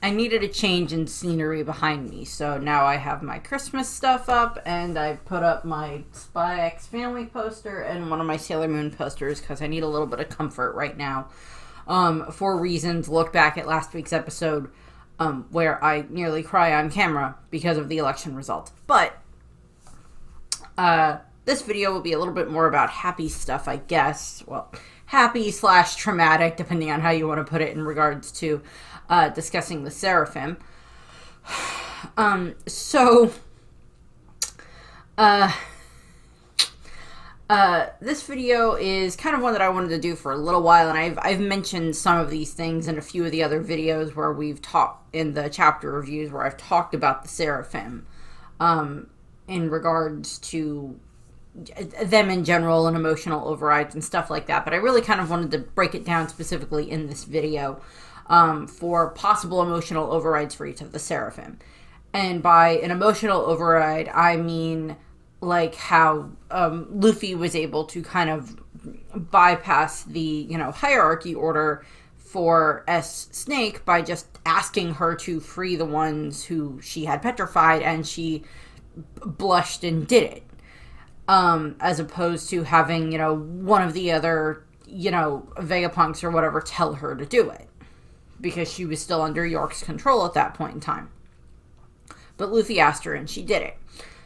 I needed a change in scenery behind me, so now I have my Christmas stuff up, and I put up my Spy X Family poster and one of my Sailor Moon posters because I need a little bit of comfort right now. For reasons, look back at last week's episode where I nearly cry on camera because of the election result. But this video will be a little bit more about happy stuff, I guess. Well, happy / traumatic, depending on how you want to put it in regards to discussing the Seraphim. This video is kind of one that I wanted to do for a little while, and I've mentioned some of these things in a few of the other videos where we've talked in the chapter reviews where I've talked about the Seraphim in regards to them in general and emotional overrides and stuff like that. But I really kind of wanted to break it down specifically in this video for possible emotional overrides for each of the Seraphim. And by an emotional override, I mean like how Luffy was able to kind of bypass the, hierarchy order for S. Snake by just asking her to free the ones who she had petrified, and she blushed and did it. As opposed to having, one of the other, Vegapunks or whatever tell her to do it. Because she was still under York's control at that point in time. But Luffy asked her and she did it.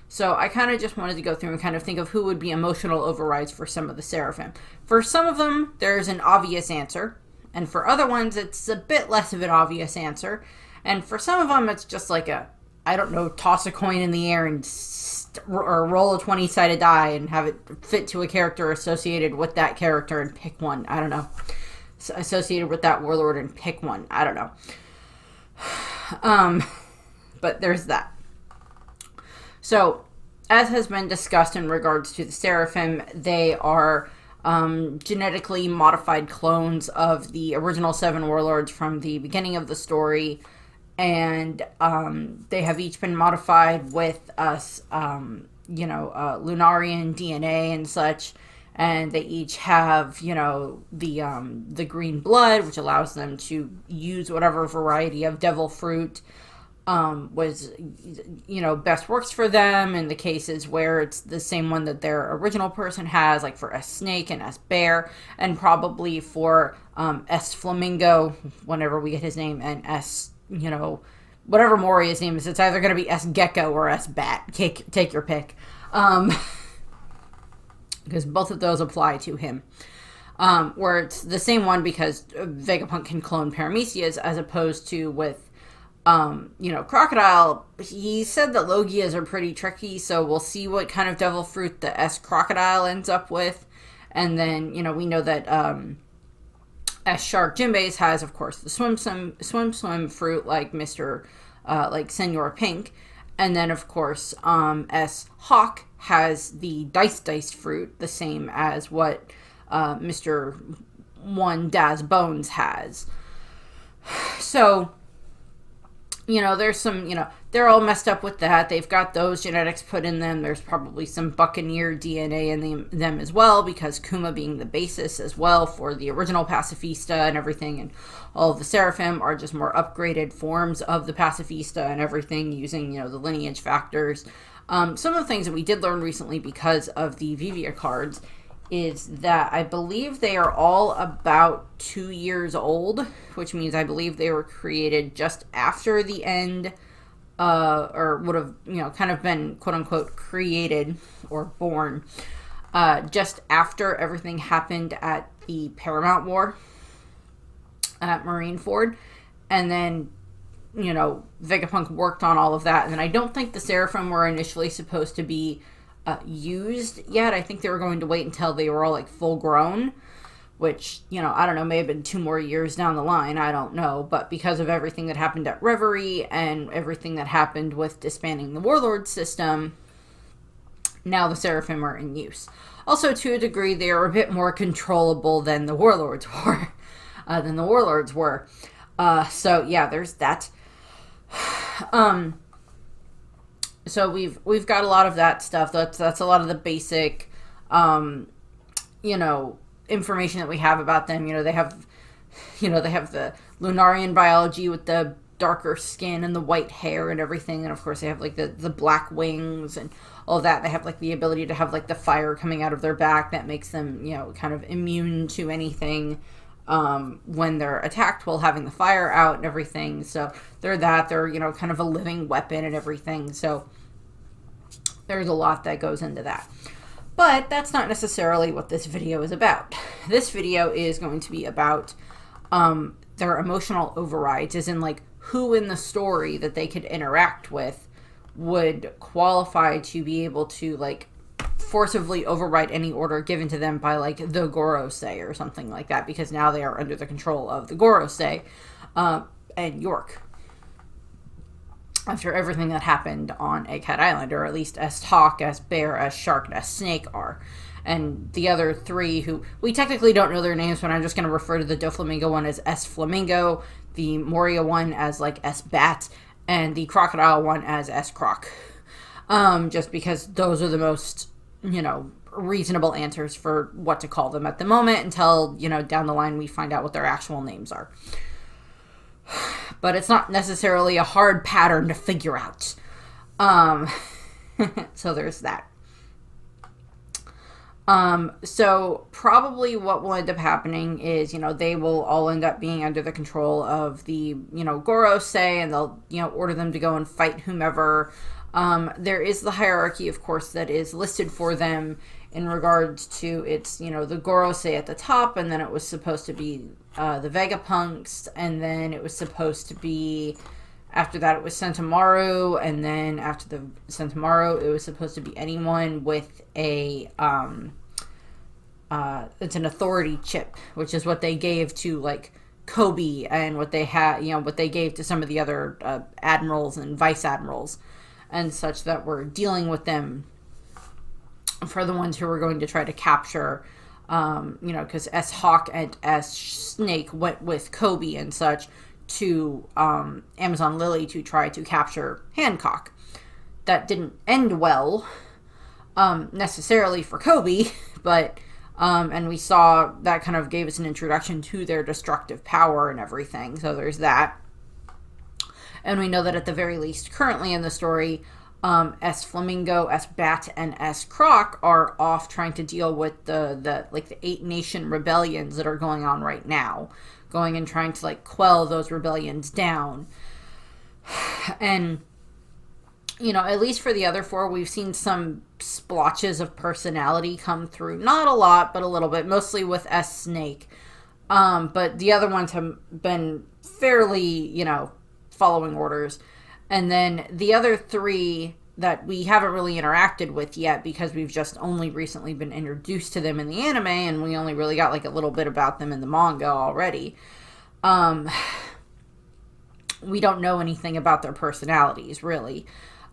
So I kind of just wanted to go through and kind of think of who would be emotional overrides for some of the Seraphim. For some of them, there's an obvious answer. And for other ones, it's a bit less of an obvious answer. And for some of them, it's just like toss a coin in the air and or roll a 20-sided die and have it fit to a character associated with that character and pick one. I don't know. Associated with that warlord and pick one. I don't know. But there's that. So, as has been discussed in regards to the Seraphim, they are genetically modified clones of the original 7 warlords from the beginning of the story. And they have each been modified with us, Lunarian DNA and such. And they each have, the green blood, which allows them to use whatever variety of devil fruit best works for them. In the cases where it's the same one that their original person has, like for S. Snake and S. Bear, and probably for S. Flamingo, whenever we get his name, and S. Whatever Moria's name is, it's either going to be S. Gecko or S. Bat. Take your pick. Because both of those apply to him. Where it's the same one because Vegapunk can clone Paramecias, as opposed to with, Crocodile. He said that Logias are pretty tricky, so we'll see what kind of devil fruit the S. Crocodile ends up with. And then, we know that S. Shark Jinbeis has, of course, the swim fruit, like like Senor Pink. And then, of course, S. Hawk has the dice fruit, the same as what Mr. 1 Daz Bones has. So, there's some, they're all messed up with that. They've got those genetics put in them. There's probably some Buccaneer DNA in them as well, because Kuma being the basis as well for the original Pacifista and everything, and all of the Seraphim are just more upgraded forms of the Pacifista and everything, using, the lineage factors. Some of the things that we did learn recently because of the Vivia cards is that I believe they are all about 2 years old, which means I believe they were created just after the end, or would have, kind of been quote-unquote created or born just after everything happened at the Paramount War at Marineford. And then, Vegapunk worked on all of that. And then I don't think the Seraphim were initially supposed to be used yet. I think they were going to wait until they were all like full grown, which, I don't know, may have been 2 more years down the line. I don't know. But because of everything that happened at Reverie and everything that happened with disbanding the Warlord system, now the Seraphim are in use. Also, to a degree, they are a bit more controllable than the Warlords were. So yeah, there's that. So we've got a lot of that stuff. That's a lot of the basic, information that we have about them. They have the Lunarian biology with the darker skin and the white hair and everything. And of course they have like the black wings and all that. They have like the ability to have like the fire coming out of their back that makes them, you know, kind of immune to anything when they're attacked while having the fire out and everything. So they're, you know, kind of a living weapon and everything. So there's a lot that goes into that. But that's not necessarily what this video is about. This video is going to be about their emotional overrides, as in like who in the story that they could interact with would qualify to be able to like forcibly override any order given to them by like the Gorosei or something like that, because now they are under the control of the Gorosei and York. After everything that happened on Egghead Island, or at least as Hawk, as Bear, as Shark, and as Snake are. And the other three, who we technically don't know their names, but I'm just going to refer to the Doflamingo one as S Flamingo, the Moria one as like S Bat, and the Crocodile one as S Croc. Just because those are the most, you know, reasonable answers for what to call them at the moment, until, you know, down the line we find out what their actual names are. But it's not necessarily a hard pattern to figure out. So there's that. So probably what will end up happening is, you know, they will all end up being under the control of the, you know, Gorosei, and they'll, you know, order them to go and fight whomever. There is the hierarchy, of course, that is listed for them in regards to it's, you know, the Gorosei at the top, and then it was supposed to be the Vegapunks, and then it was supposed to be, after that it was Sentomaru, and then after the Sentomaru it was supposed to be anyone with a it's an authority chip, which is what they gave to like Kobe, and what they had, you know, what they gave to some of the other admirals and vice admirals and such that were dealing with them, for the ones who were going to try to capture, you know, because S Hawk and S Snake went with Kobe and such to Amazon Lily to try to capture Hancock. That didn't end well, necessarily for Kobe, but and we saw that kind of gave us an introduction to their destructive power and everything. So there's that. And we know that at the very least, currently in the story, S Flamingo, S Bat, and S Croc are off trying to deal with the 8 nation rebellions that are going on right now, going and trying to like quell those rebellions down. And, you know, at least for the other 4, we've seen some splotches of personality come through. Not a lot, but a little bit, mostly with S Snake. But the other ones have been fairly, you know, following orders. And then the other 3 that we haven't really interacted with yet, because we've just only recently been introduced to them in the anime, and we only really got like a little bit about them in the manga already. We don't know anything about their personalities, really.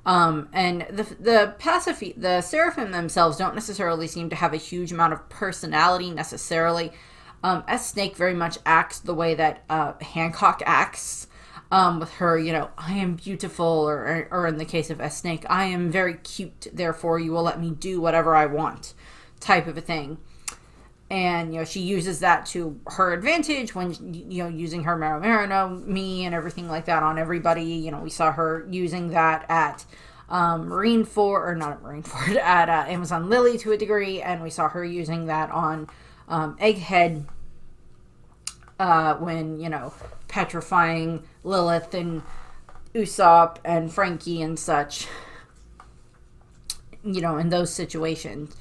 And the Seraphim themselves don't necessarily seem to have a huge amount of personality necessarily. S Snake very much acts the way that Hancock acts. With her, you know, I am beautiful, or in the case of S Snake, I am very cute, therefore you will let me do whatever I want, type of a thing. And, you know, she uses that to her advantage when, you know, using her Mero me and everything like that on everybody. You know, we saw her using that at Marineford, at Amazon Lily to a degree, and we saw her using that on Egghead, when, you know, petrifying Lilith and Usopp and Frankie and such, you know, in those situations.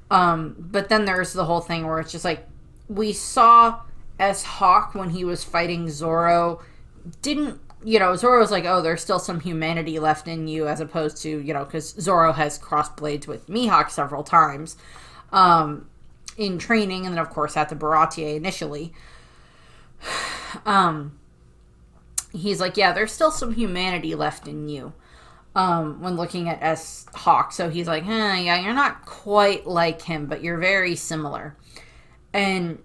But then there's the whole thing where it's just like, we saw S Hawk when he was fighting Zoro, didn't, you know, Zoro's like, oh, there's still some humanity left in you, as opposed to, you know, because Zoro has crossed blades with Mihawk several times in training, and then of course at the Baratie initially. He's like, yeah, there's still some humanity left in you, when looking at S Hawk. So he's like, yeah, you're not quite like him, but you're very similar. And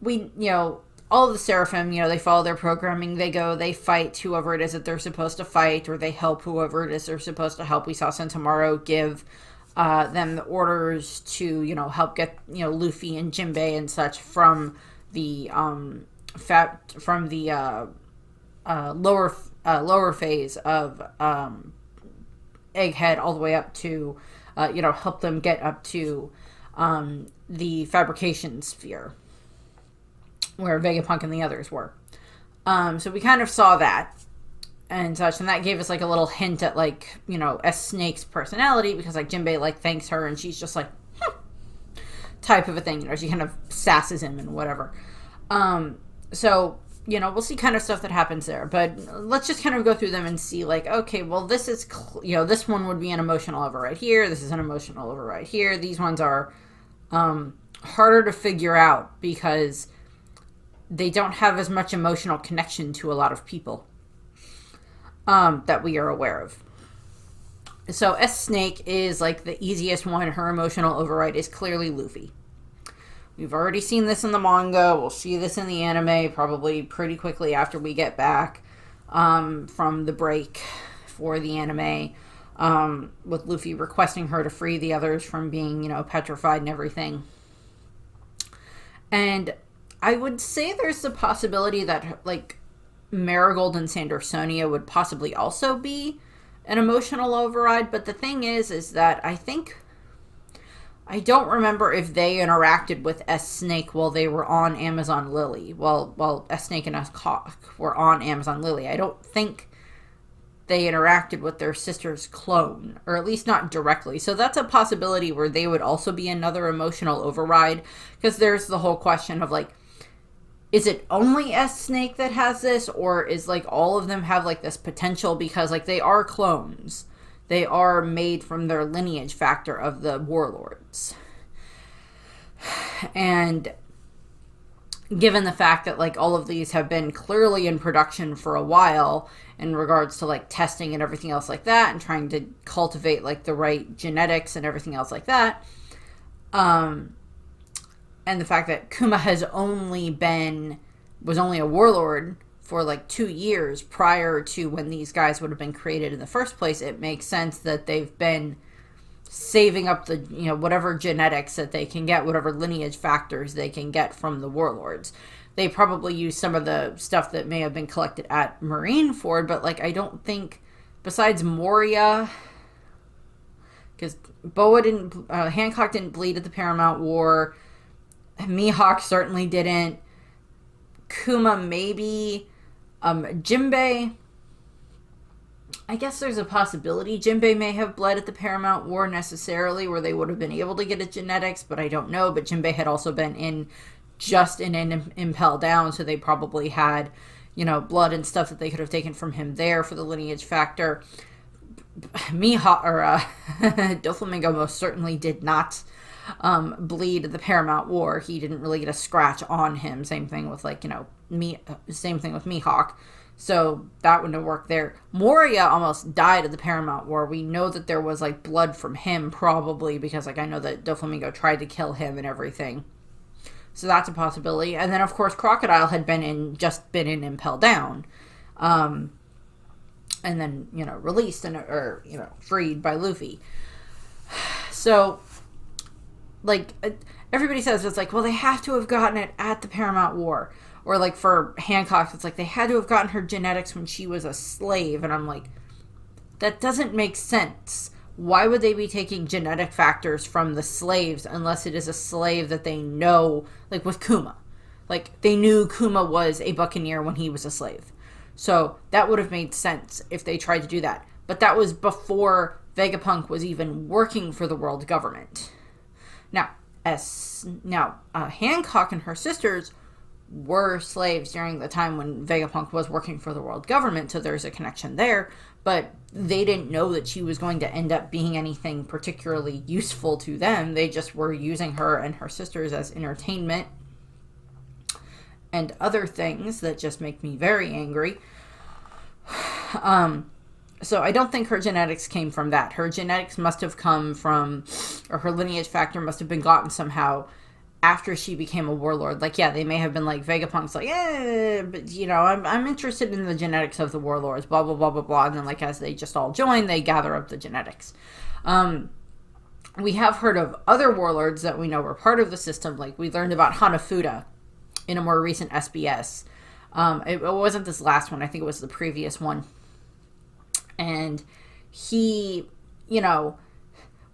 we, you know, all of the Seraphim, you know, they follow their programming. They go, they fight whoever it is that they're supposed to fight, or they help whoever it is they're supposed to help. We saw Sentomaru give them the orders to, you know, help get, you know, Luffy and Jinbei and such from the lower lower phase of Egghead all the way up to, help them get up to the fabrication sphere where Vegapunk and the others were. So we kind of saw that and such, and that gave us like a little hint at like, S Snake's personality, because like Jinbei like thanks her and she's just like, type of a thing, she kind of sasses him and whatever. So, we'll see kind of stuff that happens there, but let's just kind of go through them and see like, okay, well, this is, this one would be an emotional override here. This is an emotional override here. These ones are, harder to figure out because they don't have as much emotional connection to a lot of people, that we are aware of. So S Snake is like the easiest one. Her emotional override is clearly Luffy. We've already seen this in the manga. We'll see this in the anime probably pretty quickly after we get back from the break for the anime, with Luffy requesting her to free the others from being, petrified and everything. And I would say there's the possibility that, like, Marigold and Sandersonia would possibly also be an emotional override, but the thing is that I don't remember if they interacted with S Snake while they were on Amazon Lily. While S Snake and S Cock were on Amazon Lily. I don't think they interacted with their sister's clone, or at least not directly. So that's a possibility where they would also be another emotional override, because there's the whole question of like, is it only S Snake that has this, or is like all of them have like this potential, because like they are clones. They are made from their lineage factor of the warlords. And given the fact that like all of these have been clearly in production for a while in regards to like testing and everything else like that, and trying to cultivate like the right genetics and everything else like that, and the fact that Kuma was only a warlord for like 2 years prior to when these guys would have been created in the first place, it makes sense that they've been saving up the, whatever genetics that they can get, whatever lineage factors they can get from the warlords. They probably use some of the stuff that may have been collected at Marineford, but like I don't think, besides Moria, because Hancock didn't bleed at the Paramount War, Mihawk certainly didn't, Kuma maybe, Jinbei, I guess there's a possibility Jinbei may have bled at the Paramount War necessarily, where they would have been able to get his genetics, but I don't know. But Jinbei had also been in Impel Down, so they probably had, blood and stuff that they could have taken from him there for the lineage factor. Mihawk, or Doflamingo most certainly did not bleed at the Paramount War. He didn't really get a scratch on him. Same thing with same thing with Mihawk. So that wouldn't have worked there. Moria almost died at the Paramount War. We know that there was like blood from him, probably because like I know that Doflamingo tried to kill him and everything. So that's a possibility. And then of course Crocodile had been in Impel Down, and then released or freed by Luffy. So like everybody says it's like, well, they have to have gotten it at the Paramount War. Or like for Hancock, it's like they had to have gotten her genetics when she was a slave. And I'm like, that doesn't make sense. Why would they be taking genetic factors from the slaves unless it is a slave that they know, like with Kuma? Like they knew Kuma was a buccaneer when he was a slave. So that would have made sense if they tried to do that. But that was before Vegapunk was even working for the world government. Now, Hancock and her sisters were slaves during the time when Vegapunk was working for the world government, so there's a connection there, but they didn't know that she was going to end up being anything particularly useful to them. They just were using her and her sisters as entertainment and other things that just make me very angry. So I don't think her genetics came from that. Her genetics must have come from, or her lineage factor must have been gotten somehow after she became a warlord. Like, yeah, they may have been like, Vegapunk's like, but I'm interested in the genetics of the warlords, blah, blah, blah, blah, blah. And then like, as they just all join, they gather up the genetics. We have heard of other warlords that we know were part of the system. Like we learned about Hanafuda in a more recent SBS. It wasn't this last one. I think it was the previous one. And he, you know,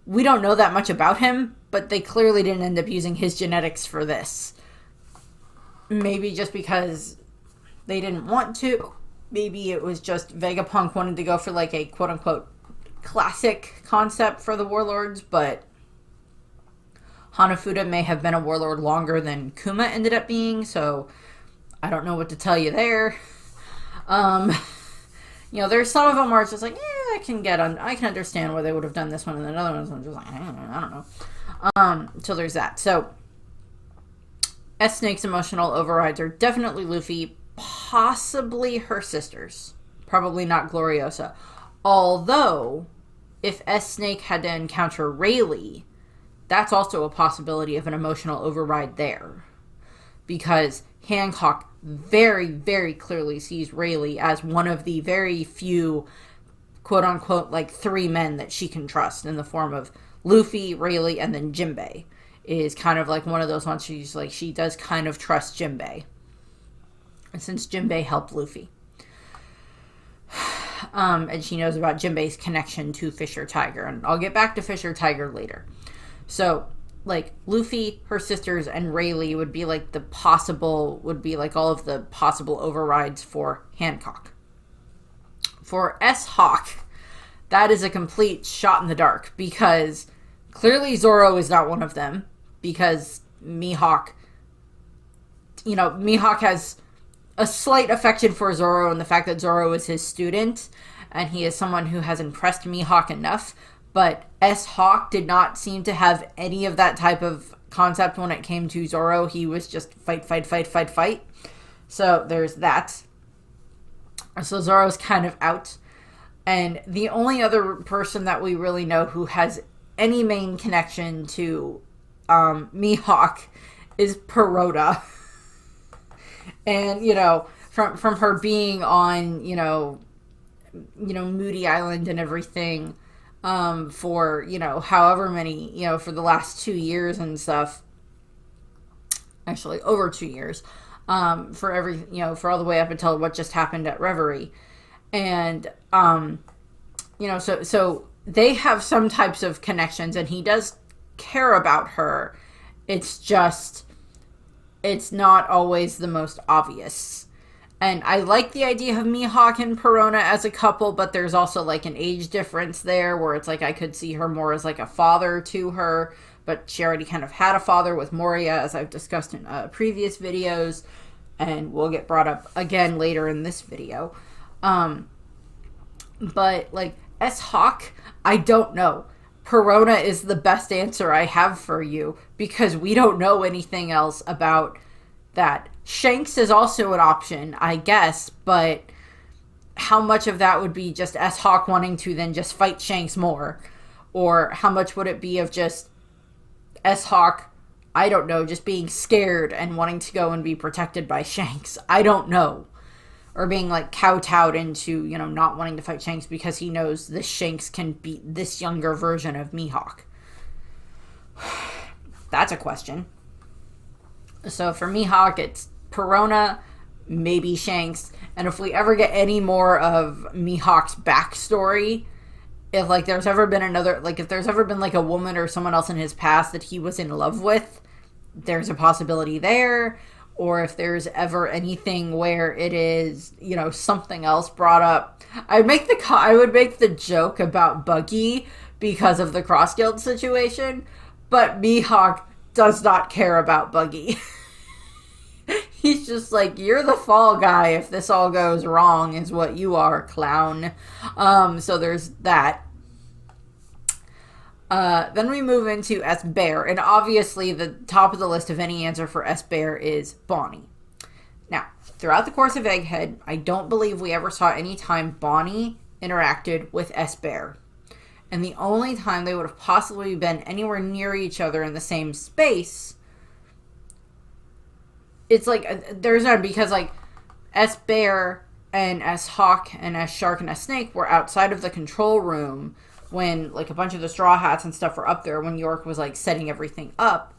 we don't know that much about him, but they clearly didn't end up using his genetics for this. Maybe just because they didn't want to. Maybe it was just Vegapunk wanted to go for like a quote-unquote classic concept for the warlords, but Hanafuda may have been a warlord longer than Kuma ended up being, so I don't know what to tell you there. You know, there's some of them where it's just like, I can understand why they would have done this one, and then other ones I'm just like, I don't know. So there's that. So S Snake's emotional overrides are definitely Luffy, possibly her sisters, probably not Gloriosa. Although, if S Snake had to encounter Rayleigh, that's also a possibility of an emotional override there, because Hancock very, very clearly sees Rayleigh as one of the very few, quote-unquote, like, 3 men that she can trust, in the form of Luffy, Rayleigh, and then Jinbei. Is kind of like one of those ones she's like, she does kind of trust Jinbei. And since Jinbei helped Luffy. And she knows about Jinbei's connection to Fisher Tiger. And I'll get back to Fisher Tiger later. So, like, Luffy, her sisters, and Rayleigh would be like all of the possible overrides for Hancock. For S-Hawk, that is a complete shot in the dark, because clearly Zoro is not one of them, because Mihawk has a slight affection for Zoro, and the fact that Zoro is his student, and he is someone who has impressed Mihawk enough. But S-Hawk did not seem to have any of that type of concept when it came to Zoro. He was just fight. So there's that. So Zoro's kind of out. And the only other person that we really know who has any main connection to Mihawk is Perota. And, from her being on, Moody Island and everything, for, however many, for the last 2 years and stuff. Actually, over 2 years. For all the way up until what just happened at Reverie. And, so they have some types of connections, and he does care about her. It's just, it's not always the most obvious. And I like the idea of Mihawk and Perona as a couple, but there's also like an age difference there where it's like I could see her more as like a father to her, but she already kind of had a father with Moria, as I've discussed in previous videos, and will get brought up again later in this video. But like S-Hawk, I don't know. Perona is the best answer I have for you, because we don't know anything else about that. Shanks is also an option, I guess, but how much of that would be just S-Hawk wanting to then just fight Shanks more? Or how much would it be of just S-Hawk, I don't know, just being scared and wanting to go and be protected by Shanks? I don't know. Or being like kowtowed into, not wanting to fight Shanks because he knows this Shanks can beat this younger version of Mihawk. That's a question. So for Mihawk, it's Perona, maybe Shanks, and if we ever get any more of Mihawk's backstory, if like there's ever been like a woman or someone else in his past that he was in love with, there's a possibility there. Or if there's ever anything where it is, something else brought up. I would make the joke about Buggy because of the Cross Guild situation, but Mihawk does not care about Buggy. He's just like, you're the fall guy if this all goes wrong, is what you are, clown. So there's that. Then we move into S-Bear, and obviously the top of the list of any answer for S-Bear is Bonnie. Now, throughout the course of Egghead, I don't believe we ever saw any time Bonnie interacted with S-Bear. And the only time they would have possibly been anywhere near each other in the same space, it's like, there's none, because like S-Bear and S-Hawk and S-Shark and S-Snake were outside of the control room when like a bunch of the Straw Hats and stuff were up there when York was like setting everything up.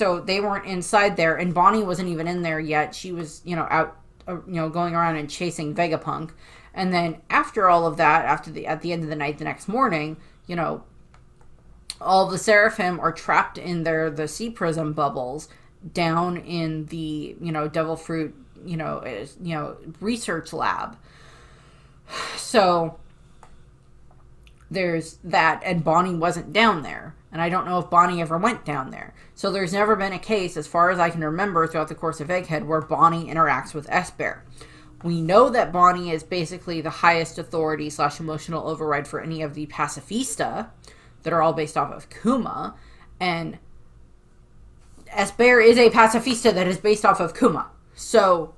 so they weren't inside there, and Bonnie wasn't even in there yet. She was, out, going around and chasing Vegapunk. And then after all of that, at the end of the night, the next morning, all the Seraphim are trapped in the sea prism bubbles down in the, Devil Fruit, research lab. So there's that, and Bonnie wasn't down there. And I don't know if Bonnie ever went down there. So there's never been a case, as far as I can remember throughout the course of Egghead, where Bonnie interacts with S-Bear. We know that Bonnie is basically the highest authority / emotional override for any of the Pacifista that are all based off of Kuma. And S-Bear is a Pacifista that is based off of Kuma. So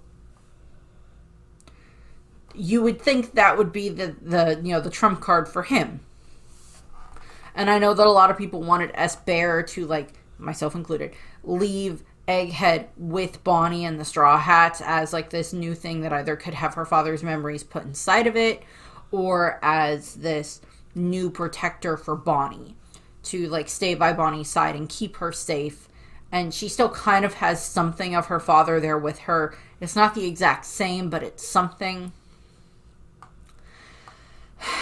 you would think that would be the trump card for him. And I know that a lot of people wanted S-Bear to, myself included, leave Egghead with Bonnie and the Straw Hats as, this new thing that either could have her father's memories put inside of it, or as this new protector for Bonnie to, stay by Bonnie's side and keep her safe. And she still kind of has something of her father there with her. It's not the exact same, but it's something.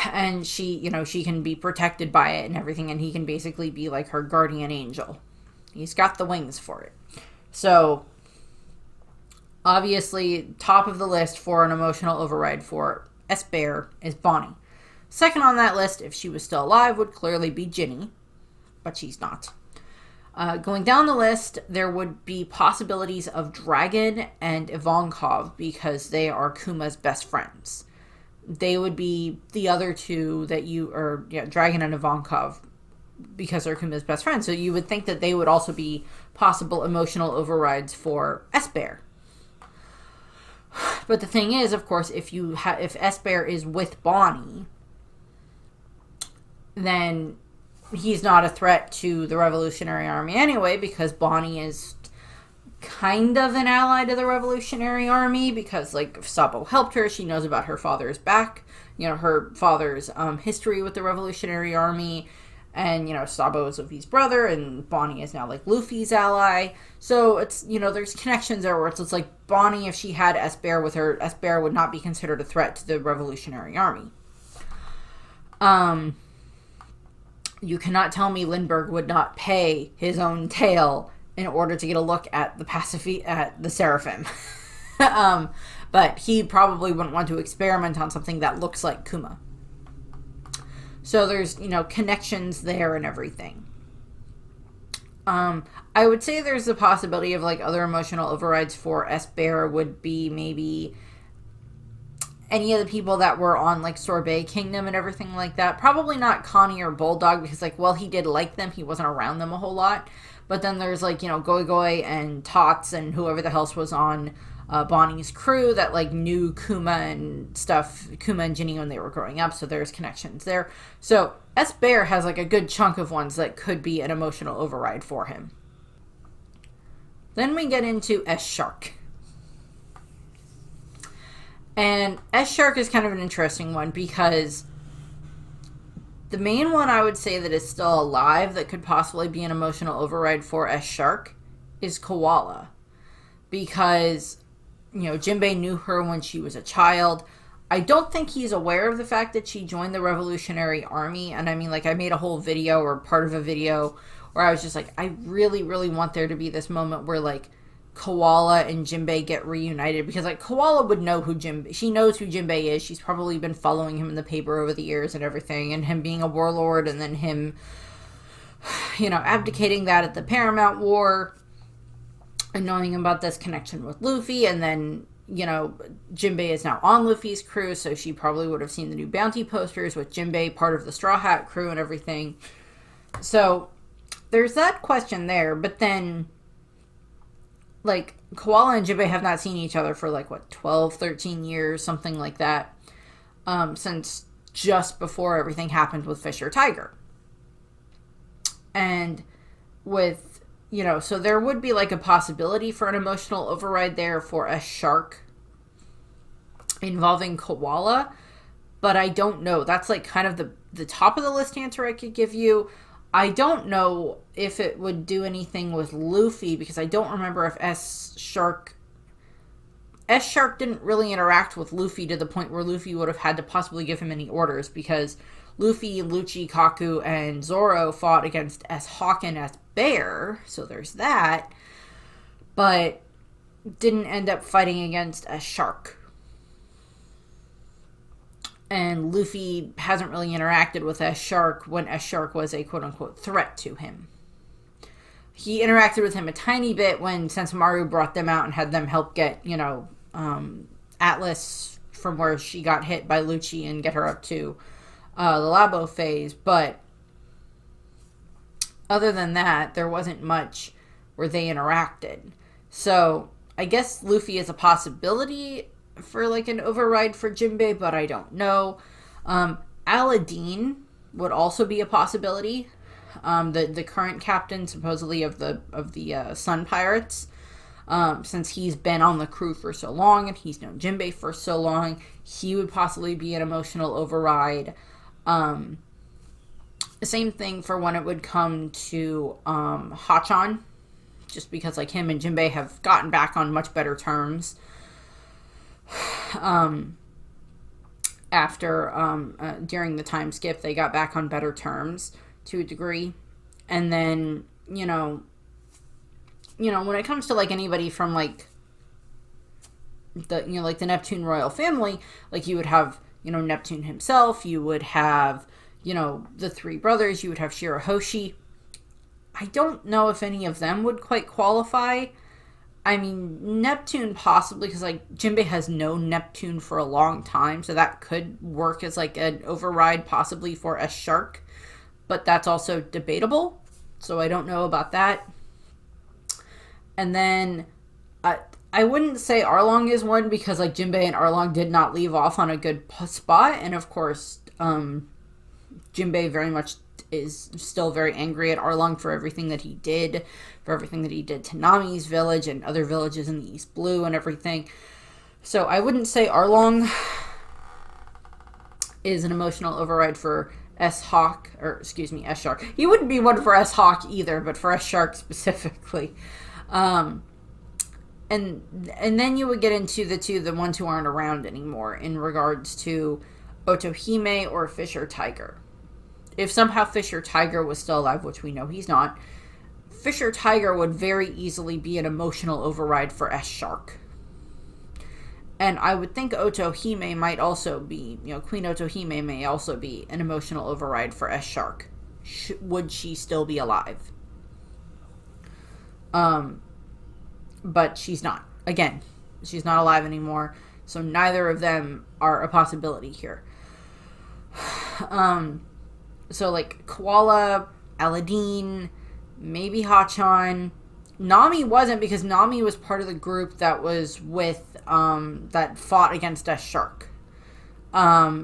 And she, she can be protected by it and everything, and he can basically be like her guardian angel. He's got the wings for it. So, obviously, top of the list for an emotional override for S-Bear is Bonnie. Second on that list, if she was still alive, would clearly be Ginny, but she's not. Going down the list, there would be possibilities of Dragon and Ivankov, because they are Kuma's best friends. They would be the other two that Dragon and Ivankov, because they're Kuma's best friends. So you would think that they would also be possible emotional overrides for S-Bear. But the thing is, of course, if S-Bear is with Bonnie, then he's not a threat to the Revolutionary Army anyway, because Bonnie is kind of an ally to the Revolutionary Army, because Sabo helped her. She knows about her father's her father's history with the Revolutionary Army, and Sabo is Luffy's brother, and Bonnie is now Luffy's ally. So it's there's connections there where it's Bonnie, if she had S-Bear with her, S-Bear would not be considered a threat to the Revolutionary Army. You cannot tell me Lindbergh would not pay his own tail in order to get a look at the Seraphim. But he probably wouldn't want to experiment on something that looks like Kuma. So there's, connections there and everything. I would say there's a possibility of other emotional overrides for S-Bear would be maybe any of the people that were on Sorbet Kingdom and everything like that. Probably not Connie or Bulldog, because he did like them, he wasn't around them a whole lot. But then there's Goy Goy and Tots and whoever the hell was on Bonnie's crew that knew Kuma and stuff, Kuma and Ginny when they were growing up. So there's connections there. So S-Bear has a good chunk of ones that could be an emotional override for him. Then we get into S-Shark. And S-Shark is kind of an interesting one, because the main one I would say that is still alive that could possibly be an emotional override for S-Shark is Koala. Because, Jinbei knew her when she was a child. I don't think he's aware of the fact that she joined the Revolutionary Army. And I mean, I made a whole video or part of a video where I was just I really, really want there to be this moment where, Koala and Jinbei get reunited, because Koala would know who she knows who Jinbei is. She's probably been following him in the paper over the years and everything, and him being a warlord, and then him abdicating that at the Paramount War, and knowing about this connection with Luffy. And then Jinbei is now on Luffy's crew, so she probably would have seen the new bounty posters with Jinbei part of the Straw Hat crew and everything. So there's that question there. But then Koala and Jinbei have not seen each other for 12, 13 years, something like that, since just before everything happened with Fisher Tiger. And with, so there would be a possibility for an emotional override there for a shark involving Koala, but I don't know. That's kind of the top of the list answer I could give you. I don't know if it would do anything with Luffy, because I don't remember if S-Shark didn't really interact with Luffy to the point where Luffy would have had to possibly give him any orders, because Luffy, Lucci, Kaku, and Zoro fought against S-Hawk and S-Bear, so there's that, but didn't end up fighting against S-Shark. And Luffy hasn't really interacted with S-Shark when S-Shark was a quote-unquote threat to him. He interacted with him a tiny bit when Sensomaru brought them out and had them help get, Atlas from where she got hit by Lucci and get her up to the Labo phase. But other than that, there wasn't much where they interacted. So I guess Luffy is a possibility for like an override for Jinbei, but I don't know. Aladdin would also be a possibility. The current captain supposedly of the Sun Pirates, since he's been on the crew for so long and he's known Jinbei for so long, he would possibly be an emotional override. Same thing for when it would come to Hachan, just because like him and Jinbei have gotten back on much better terms. During the time skip, they got back on better terms to a degree. And then, when it comes to like anybody from like the Neptune royal family, like you would have, Neptune himself, you would have, the three brothers, you would have Shirahoshi. I don't know if any of them would quite qualify. I mean, Neptune possibly, because like Jinbei has known Neptune for a long time, so that could work as like an override possibly for S-Shark, but that's also debatable, so I don't know about that. And then I wouldn't say Arlong is one, because like Jinbei and Arlong did not leave off on a good spot, and of course Jinbei very much is still very angry at Arlong for everything that he did to Nami's village and other villages in the East Blue and everything. So I wouldn't say Arlong is an emotional override for S-Shark. He wouldn't be one for S-Hawk either, but for S-Shark specifically. And then you would get into the ones who aren't around anymore in regards to Otohime or Fisher Tiger. If somehow Fisher Tiger was still alive, which we know he's not, Fisher Tiger would very easily be an emotional override for S-Shark. And I would think Otohime might also be, Queen Otohime may also be an emotional override for S-Shark. Would she still be alive? But she's not. Again, she's not alive anymore, so neither of them are a possibility here. So, like, Koala, Aladdin, maybe Hachan. Nami wasn't, because Nami was part of the group that was with, that fought against S-Shark.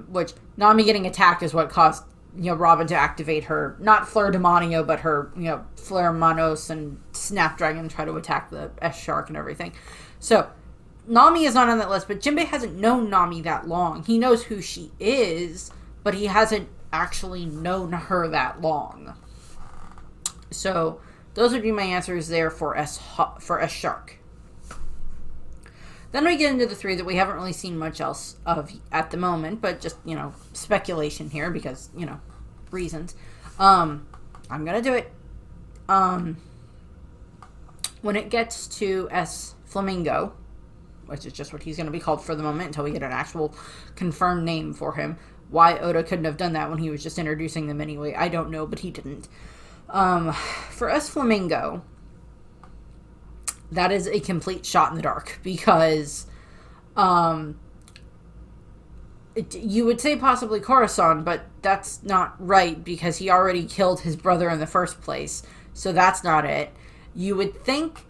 Which, Nami getting attacked is what caused, Robin to activate her, not Fleur Demonio, but her, Fleur Manos and Snapdragon try to attack the S-Shark and everything. So, Nami is not on that list, but Jinbei hasn't known Nami that long. He knows who she is, but he hasn't actually known her that long. So those would be my answers there for S-Shark. Then we get into the three that we haven't really seen much else of at the moment, but just, speculation here because, reasons. I'm gonna do it. When it gets to S Flamingo, which is just what he's going to be called for the moment until we get an actual confirmed name for him. Why Oda couldn't have done that when he was just introducing them anyway, I don't know, but he didn't. For S Flamingo, that is a complete shot in the dark, because you would say possibly Corazon, but that's not right, because he already killed his brother in the first place, so that's not it. You would think,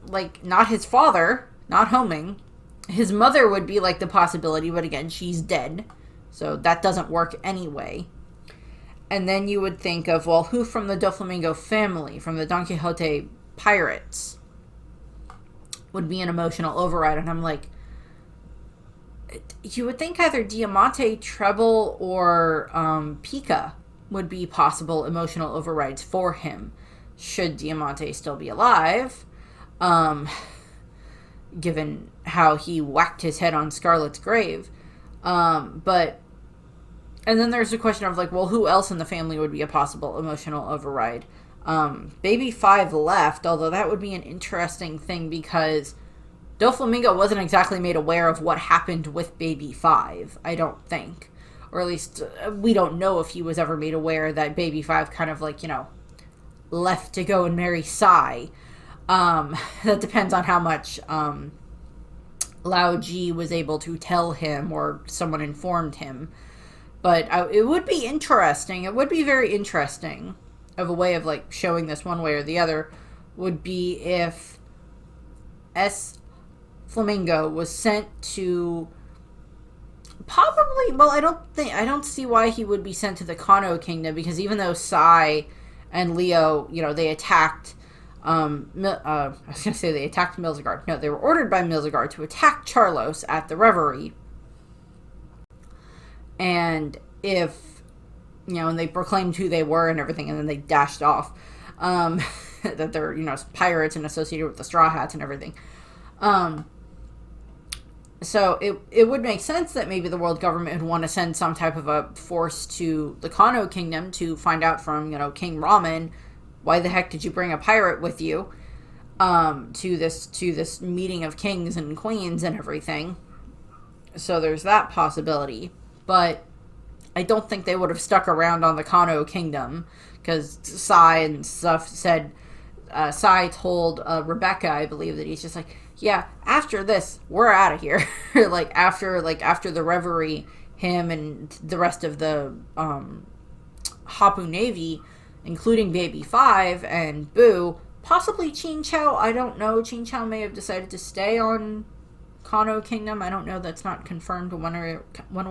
like, not his father, not Homing. His mother would be, like, the possibility, but again, she's dead. So that doesn't work anyway. And then you would think of, well, who from the Doflamingo family, from the Don Quixote pirates, would be an emotional override? And I'm like, you would think either Diamante, Treble, or Pika would be possible emotional overrides for him, should Diamante still be alive, given how he whacked his head on Scarlett's grave. But, and then there's the question of, like, well, who else in the family would be a possible emotional override? Baby 5 left, although that would be an interesting thing because Doflamingo wasn't exactly made aware of what happened with Baby 5, I don't think. Or at least, we don't know if he was ever made aware that Baby 5 kind of, like, left to go and marry Sai. That depends on how much Lao Ji was able to tell him or someone informed him. But it would be interesting. It would be very interesting of a way of, like, showing this one way or the other would be if S. Flamingo was sent to probably, well, I don't see why he would be sent to the Kano Kingdom, because even though Sai and Leo, they attacked, I was going to say they attacked Milzigard. No, they were ordered by Milzigard to attack Charlos at the Reverie. And if, and they proclaimed who they were and everything, and then they dashed off, that they're, pirates and associated with the Straw Hats and everything. So it would make sense that maybe the world government would want to send some type of a force to the Kano Kingdom to find out from, King Ramen, why the heck did you bring a pirate with you, to this meeting of kings and queens and everything. So there's that possibility. But I don't think they would have stuck around on the Kano Kingdom, because Sai and stuff said, Sai told Rebecca, I believe, that he's just like, yeah, after this, we're out of here. after the Reverie, him and the rest of the Hapu Navy, including Baby 5 and Boo, possibly Qin Chao, I don't know. Qin Chao may have decided to stay on Kano Kingdom. I don't know. That's not confirmed one way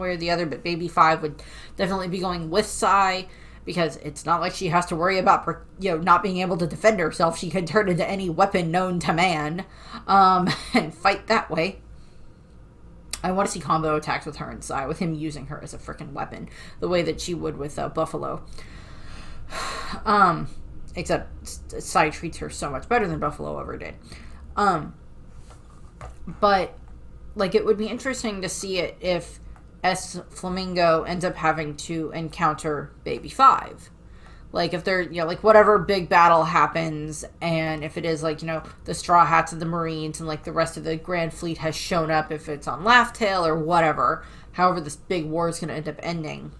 or the other, but Baby 5 would definitely be going with Sai, because it's not like she has to worry about, not being able to defend herself. She can turn into any weapon known to man, and fight that way. I want to see combo attacks with her and Sai, with him using her as a freaking weapon, the way that she would with Buffalo. Except Sai treats her so much better than Buffalo ever did. But, it would be interesting to see it if S. Flamingo ends up having to encounter Baby 5. If they're, whatever big battle happens, and if it is, the Straw Hats of the Marines and, the rest of the Grand Fleet has shown up, if it's on Laugh Tale or whatever, however this big war is going to end up ending.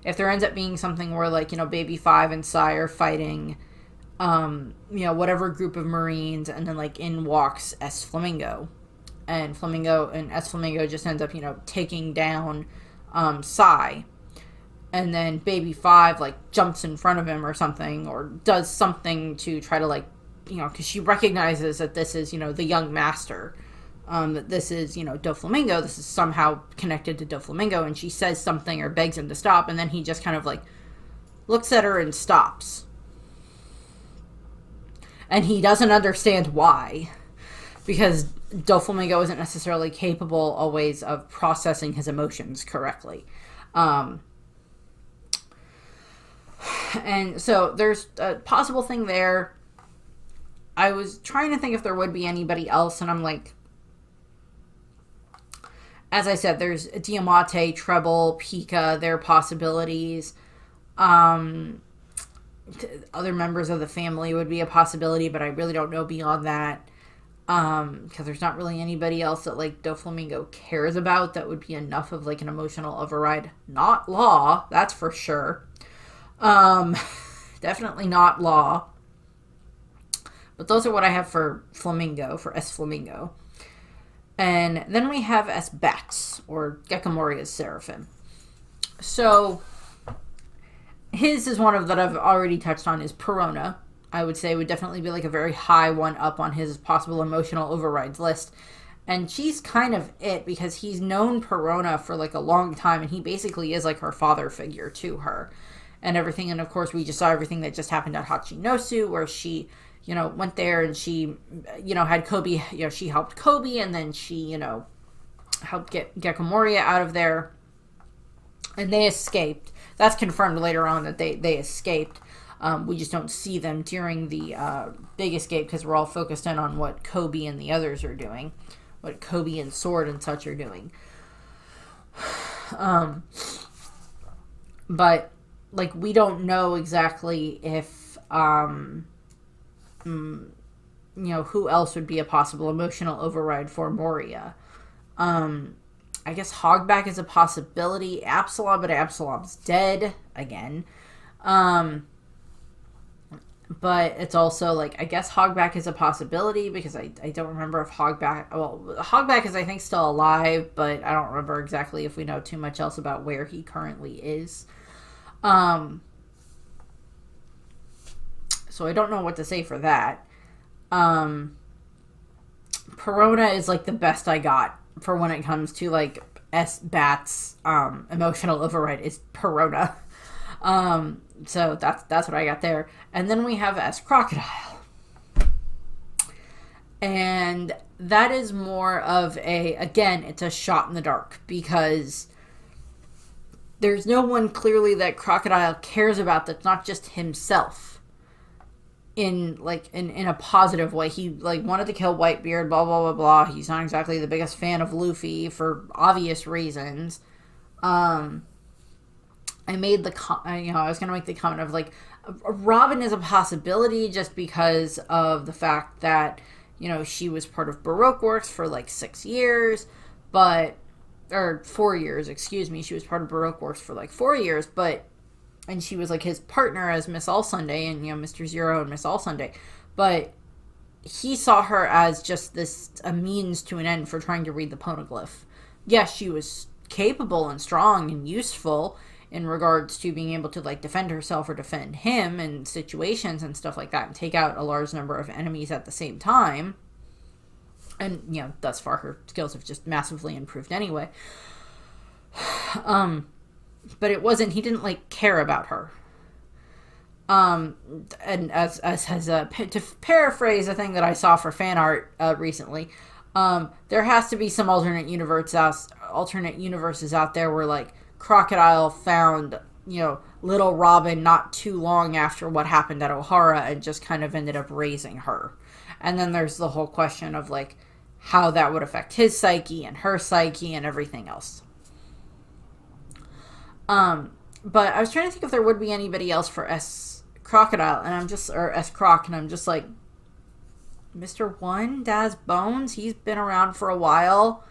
If there ends up being something where, Baby 5 and Sai are fighting, whatever group of Marines, and then, in walks S. Flamingo. And S. Flamingo just ends up, taking down Sai. And then Baby 5, jumps in front of him or something, or does something to try to, because she recognizes that this is, the young master. That this is, Doflamingo. This is somehow connected to Doflamingo, and she says something or begs him to stop, and then he just kind of, looks at her and stops. And he doesn't understand why. Because Doflamingo isn't necessarily capable always of processing his emotions correctly. And so there's a possible thing there. I was trying to think if there would be anybody else, and I'm like, as I said, there's Diamante, Treble, Pika, their possibilities. Other members of the family would be a possibility, but I really don't know beyond that. Because there's not really anybody else that, Doflamingo cares about that would be enough of, an emotional override. Not Law, that's for sure. Definitely not Law. But those are what I have for Flamingo, for S. Flamingo. And then we have S. Bats, or Gekomoria's Seraphim. So, his is one of that I've already touched on, is Perona. I would say would definitely be a very high one up on his possible emotional overrides list. And she's kind of it, because he's known Perona for a long time, and he basically is her father figure to her and everything. And of course we just saw everything that just happened at Hachinosu, where she, went there and she, had Kobe, she helped Kobe, and then she, helped get Gekomoria out of there. And they escaped. that's confirmed later on that they escaped. We just don't see them during the big escape because we're all focused in on what Kobe and the others are doing, what Kobe and Sword and such are doing. But like we don't know exactly if who else would be a possible emotional override for Moria. I guess Hogback is a possibility. Absalom, but Absalom's dead again. But it's also like, I guess Hogback is a possibility because I don't remember if Hogback is, I think, still alive, but I don't remember exactly if we know too much else about where he currently is. So I don't know what to say for that. Perona is like the best I got for when it comes to like S-Bat's emotional override is Perona. So that's what I got there. And then we have S-Crocodile. And that is more of again, it's a shot in the dark because there's no one clearly that Crocodile cares about that's not just himself. In a positive way. He like wanted to kill Whitebeard, blah blah blah blah. He's not exactly the biggest fan of Luffy for obvious reasons. I made I was gonna make the comment of like Robin is a possibility just because of the fact that she was part of Baroque Works for like 6 years, or 4 years, excuse me. She was part of Baroque Works for like 4 years, and she was like his partner as Miss All Sunday and Mr. Zero and Miss All Sunday, but he saw her as just a means to an end for trying to read the poneglyph. Yes, she was capable and strong and useful in regards to being able to like defend herself or defend him in situations and stuff like that and take out a large number of enemies at the same time. And thus far her skills have just massively improved anyway. But he didn't like care about her. And as to paraphrase a thing that I saw for fan art recently, there has to be some alternate universes out there where like Crocodile found little Robin not too long after what happened at Ohara and just kind of ended up raising her. And then there's the whole question of like how that would affect his psyche and her psyche and everything else. But I was trying to think if there would be anybody else for S-Crocodile, or S-Croc, and I'm just like, Mr. One, Daz Bones, he's been around for a while.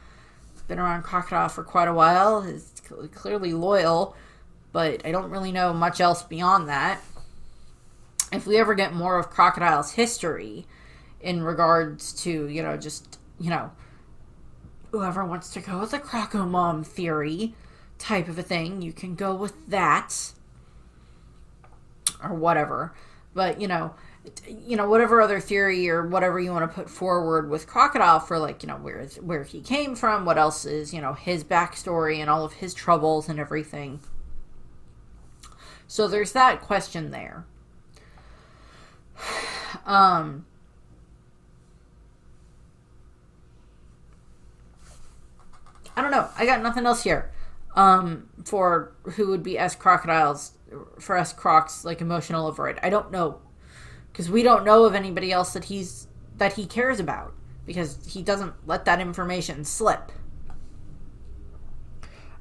Been around Crocodile for quite a while. He's clearly loyal, but I don't really know much else beyond that. If we ever get more of Crocodile's history in regards to, whoever wants to go with the Crocomom theory type of a thing, you can go with that or whatever. But whatever other theory or whatever you want to put forward with Crocodile for like where he came from, what else is his backstory and all of his troubles and everything. So there's that question there. I don't know. I got nothing else here. For who would be for S-Croc's like emotional override. I don't know, because we don't know of anybody else that he cares about, because he doesn't let that information slip.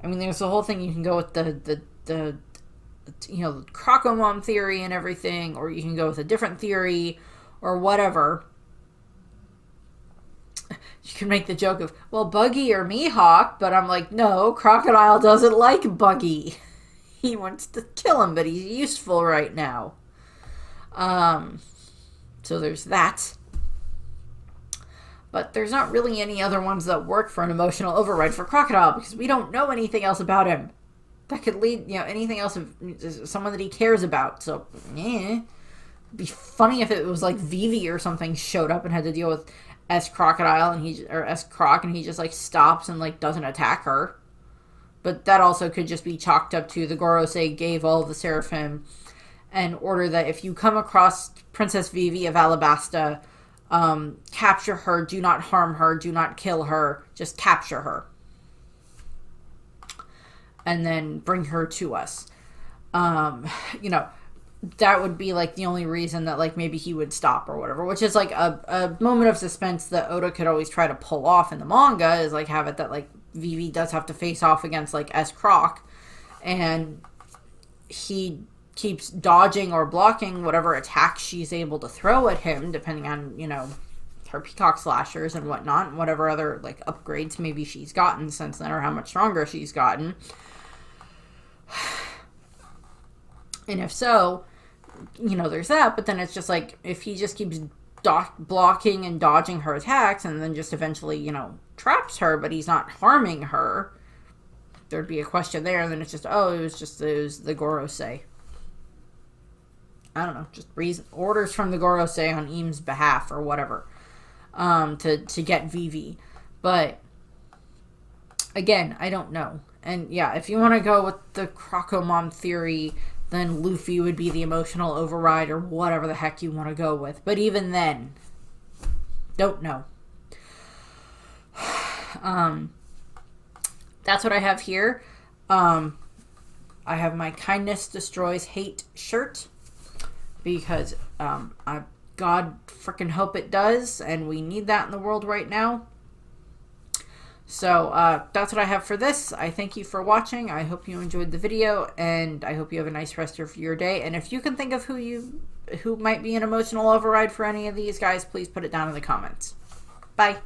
I mean, there's the whole thing. You can go with the Crocomom theory and everything, or you can go with a different theory or whatever. You can make the joke of, well, Buggy or Mihawk, but I'm like, no, Crocodile doesn't like Buggy. He wants to kill him, but he's useful right now. So there's that. But there's not really any other ones that work for an emotional override for Crocodile, because we don't know anything else about him that could lead, anything else of someone that he cares about. So, it'd be funny if it was like Vivi or something showed up and had to deal with S-Crocodile or S-Croc, and he just like stops and like doesn't attack her. But that also could just be chalked up to the Gorosei gave all of the Seraphim an order that if you come across Princess Vivi of Alabasta, capture her, do not harm her, do not kill her, just capture her. And then bring her to us. you know, that would be like the only reason that like maybe he would stop or whatever, which is like a moment of suspense that Oda could always try to pull off in the manga, is like have it that like Vivi does have to face off against like S. Croc, and he keeps dodging or blocking whatever attack she's able to throw at him, depending on, you know, her peacock slashers and whatnot, and whatever other like upgrades maybe she's gotten since then, or how much stronger she's gotten. And if so, you know, there's that. But then it's just like, if he just keeps blocking and dodging her attacks, and then just eventually, you know, traps her, but he's not harming her, there'd be a question there. And then it's just, oh, it was the Gorosei. I don't know, just orders from the Gorosei on Eam's behalf or whatever, to get Vivi. But again, I don't know. And yeah, if you want to go with the Crocomom theory, then Luffy would be the emotional override, or whatever the heck you want to go with. But even then, don't know. That's what I have here. I have my Kindness Destroys Hate shirt, because I God freaking hope it does, and we need that in the world right now. So that's what I have for this. I thank you for watching. I hope you enjoyed the video, and I hope you have a nice rest of your day. And if you can think of who might be an emotional override for any of these guys, please put it down in the comments. Bye.